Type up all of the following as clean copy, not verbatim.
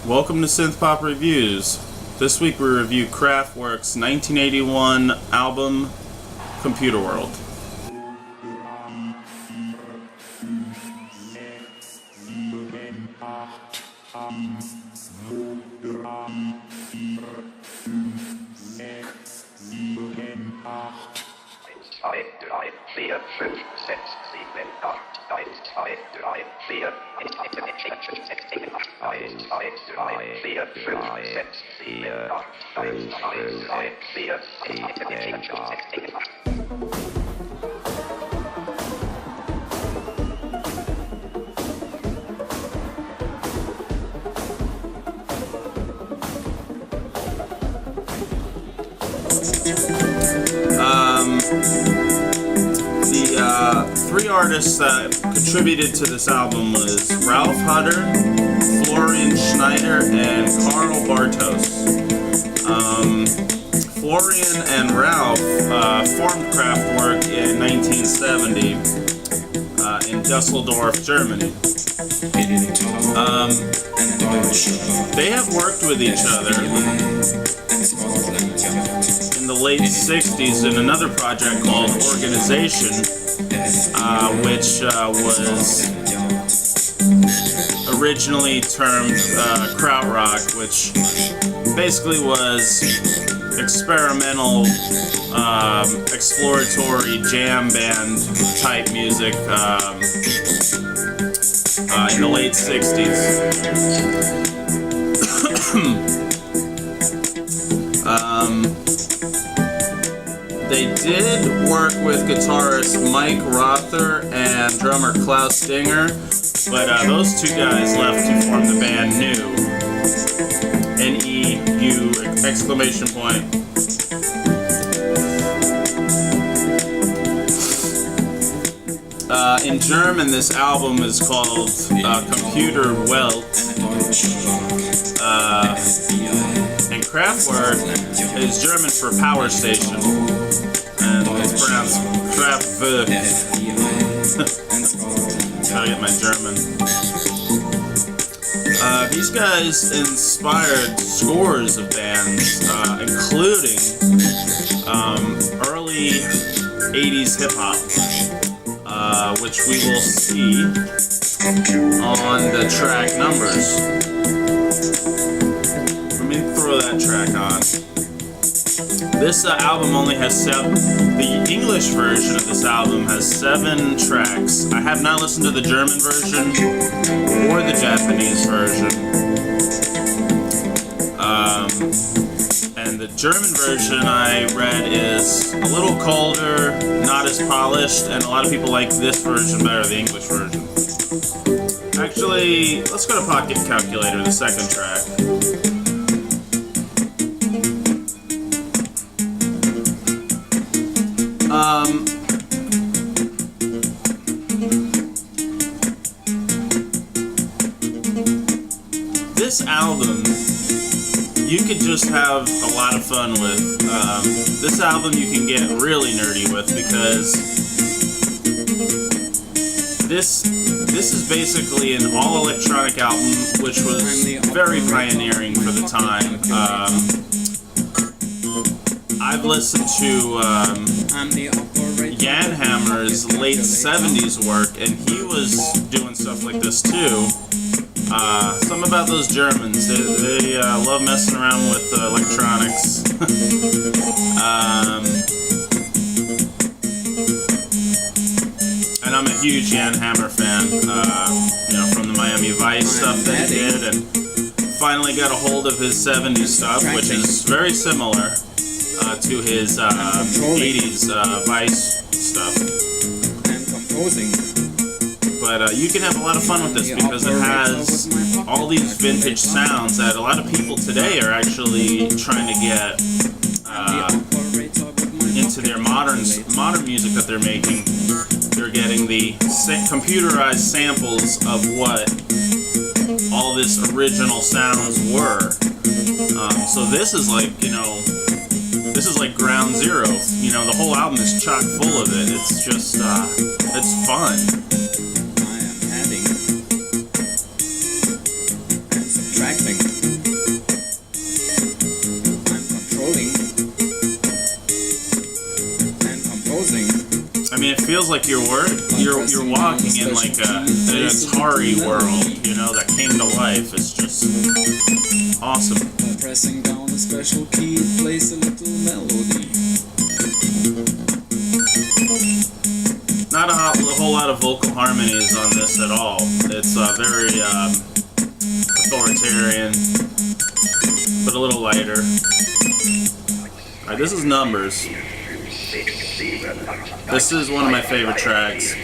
Welcome to Synth Pop Reviews. This week we review Kraftwerk's 1981 album, Computer World. The three artists that contributed to this album was Ralph Hutter, Florian Schneider, and Karl Bartos. Florian and Ralph formed Kraftwerk in 1970 in Dusseldorf, Germany. They have worked with each other in the late 60s in another project called Organization, which was originally termed krautrock, which basically was experimental, exploratory jam band type music in the late 60s. They did work with guitarist Mike Rother and drummer Klaus Dinger, but those two guys left to form the band New. N-E-U exclamation point. In German, this album is called Computer Welt. And Kraftwerk is German for power station, and it's pronounced Kraftwerk. Gotta get my German. These guys inspired scores of bands, including early 80s hip-hop, which we will see on the track numbers. Throw that track on. This album only has the English version of this album has 7 tracks. I have not listened to the German version or the Japanese version. And the German version I read is a little colder, not as polished, and a lot of people like this version better than the English version. Actually, let's go to Pocket Calculator, the second track. This album, you could just have a lot of fun with. This album you can get really nerdy with because this is basically an all-electronic album, which was very pioneering for the time. I've listened to Jan Hammer's late 70s work, and he was doing stuff like this too. Something about those Germans, they love messing around with electronics. And I'm a huge Jan Hammer fan, from the Miami Vice stuff that he did, and finally got a hold of his 70s stuff, which is very similar to his 80s Vice stuff. But you can have a lot of fun with this because it has all these vintage sounds that a lot of people today are actually trying to get into their modern music that they're making. They're getting the computerized samples of what all this original sounds were. So this is like, this is like ground zero. The whole album is chock full of it. It's just, it's fun. I am adding and subtracting. feels like you're walking in like an Atari world, you know, that came to life. It's just awesome. Pressing down a special key, it plays a little melody. Not a whole lot of vocal harmonies on this at all. It's very authoritarian, but a little lighter. Alright, this is Numbers. This is one of my favorite tracks.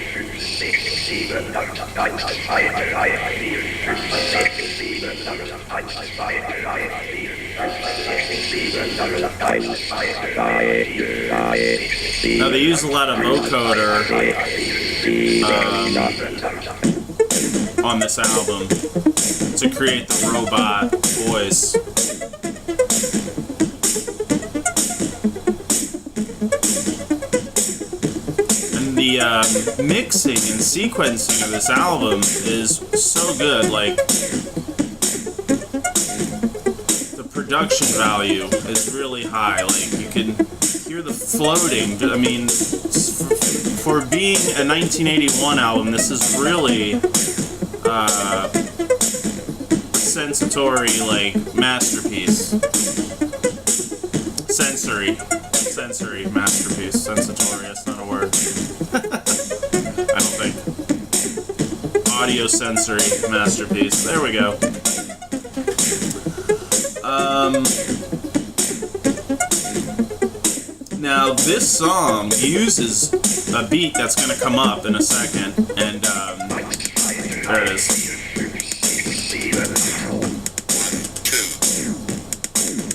Now they use a lot of vocoder on this album to create the robot voice. And the mixing and sequencing of this album is so good. Like, the production value is really high. Like, you can hear the floating. I mean, for being a 1981 album, this is really a sensatory, like, masterpiece. Sensory masterpiece. Sensatory, that's not a word. I don't think. Audio sensory masterpiece. There we go. Now this song uses a beat that's going to come up in a second, and there it is.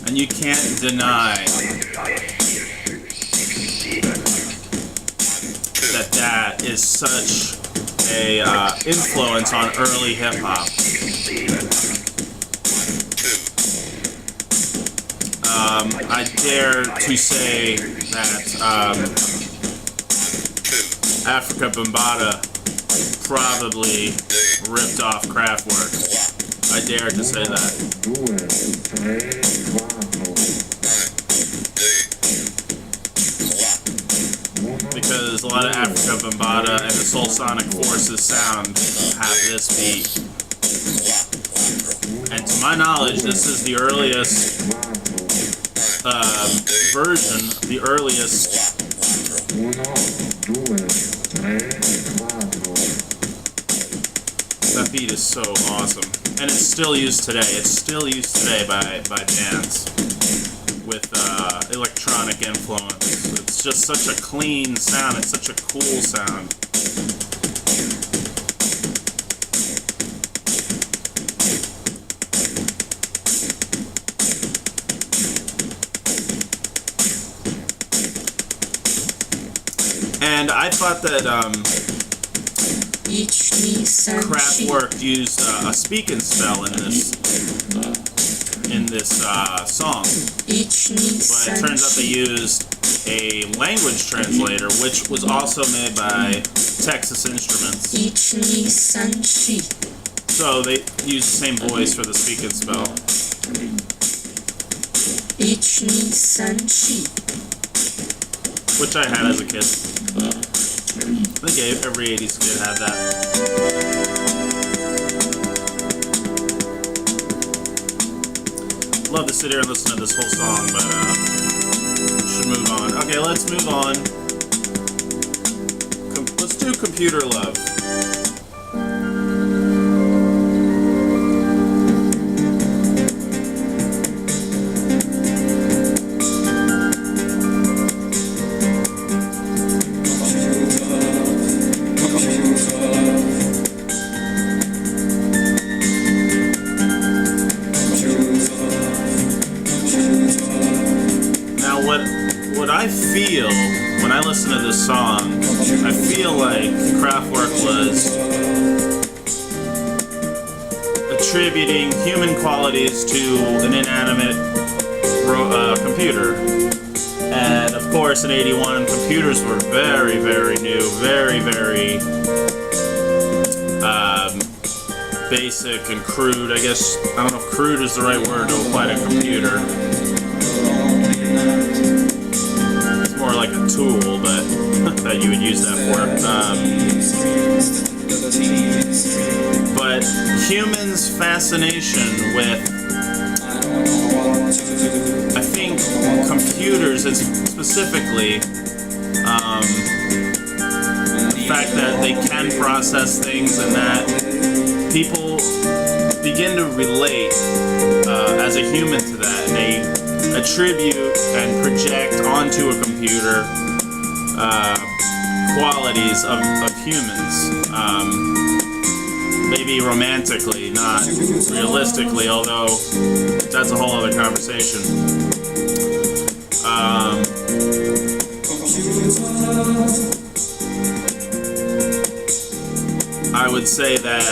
And you can't deny that is such a influence on early hip hop. I dare to say that Africa Bambaataa probably ripped off Kraftwerk. I dare to say that. Because a lot of Africa Bambaataa and the Soul Sonic Forces sound have this beat. And to my knowledge, this is the earliest version, the earliest that beat is so awesome. And it's still used today. It's still used today by bands with electronic influence. It's just such a clean sound. It's such a cool sound. And I thought that Kraftwerk used a speak and spell in this song, but it turns out they used a language translator, which was also made by Texas Instruments. So they used the same voice for the speak and spell. Which I had as a kid. I think every 80s kid had that. Love to sit here and listen to this whole song, but should move on. Okay, let's move on. Let's do Computer Love. I feel, when I listen to this song, I feel like Kraftwerk was attributing human qualities to an inanimate computer. And of course, in '81, computers were very, very new, very, very basic and crude. I guess, I don't know if crude is the right word to apply to a computer. more like a tool that you would use that for. But humans' fascination with, I think, computers, it's specifically the fact that they can process things and that people begin to relate as a human to that, and they attribute and project onto a computer qualities of humans. Maybe romantically, not realistically, although that's a whole other conversation. I would say that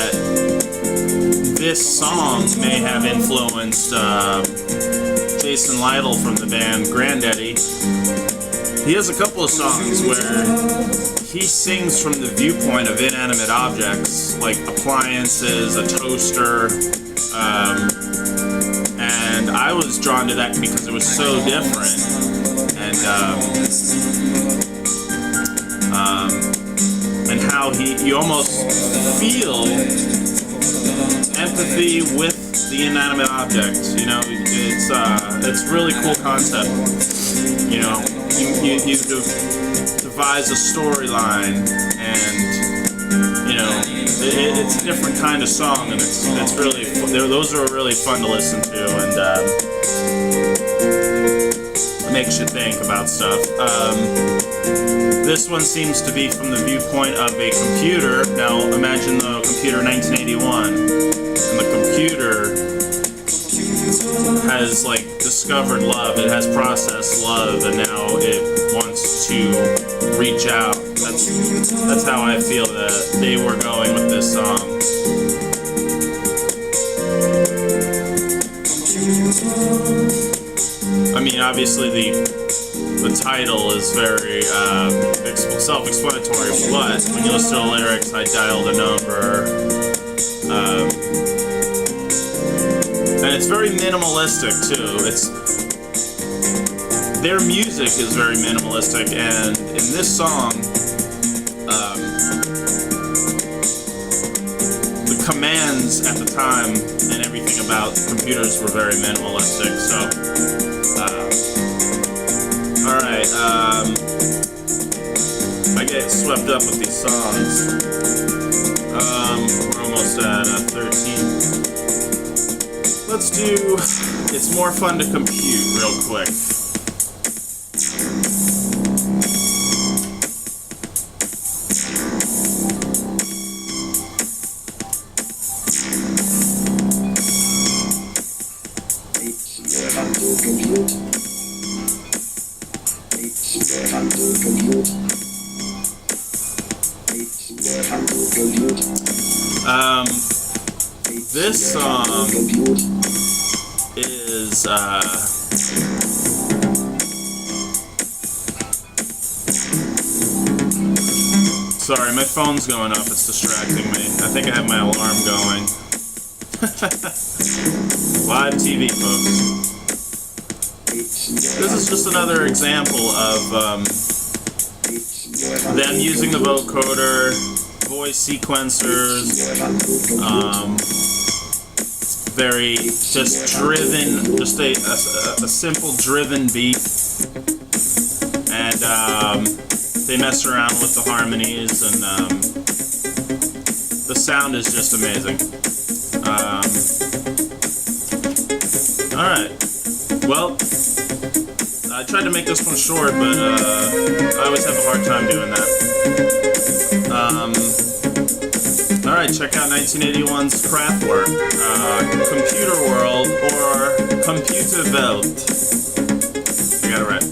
this song may have influenced Jason Lytle from the band Grandaddy. He has a couple of songs where he sings from the viewpoint of inanimate objects, like appliances, a toaster, and I was drawn to that because it was so different, and how you almost feel empathy with the inanimate object. You know, it's a really cool concept. You know, you devise a storyline, and you know, it's a different kind of song, and it's really those are really fun to listen to, and it makes you think about stuff. This one seems to be from the viewpoint of a computer. Now imagine the computer 1981, and the computer has like discovered love. It has processed love, and now it wants to reach out. That's how I feel that they were going with this song. I mean, obviously the title is very self-explanatory, but when you listen to the lyrics, I dialed a number, and it's very minimalistic too. Their music is very minimalistic, and in this song, the commands at the time and everything about computers were very minimalistic. So, all right, I get swept up with these songs. We're almost at 13. Let's do It's More Fun to Compute real quick. This song is sorry, my phone's going off, it's distracting me. I think I have my alarm going. Live TV, folks. This is just another example of them using the vocoder, voice sequencers, very just driven, just a simple driven beat, and they mess around with the harmonies, and the sound is just amazing. Alright, well, I tried to make this one short, but I always have a hard time doing that. Alright, check out 1981's Kraftwerk, Computer World, or Computerwelt. I got it right.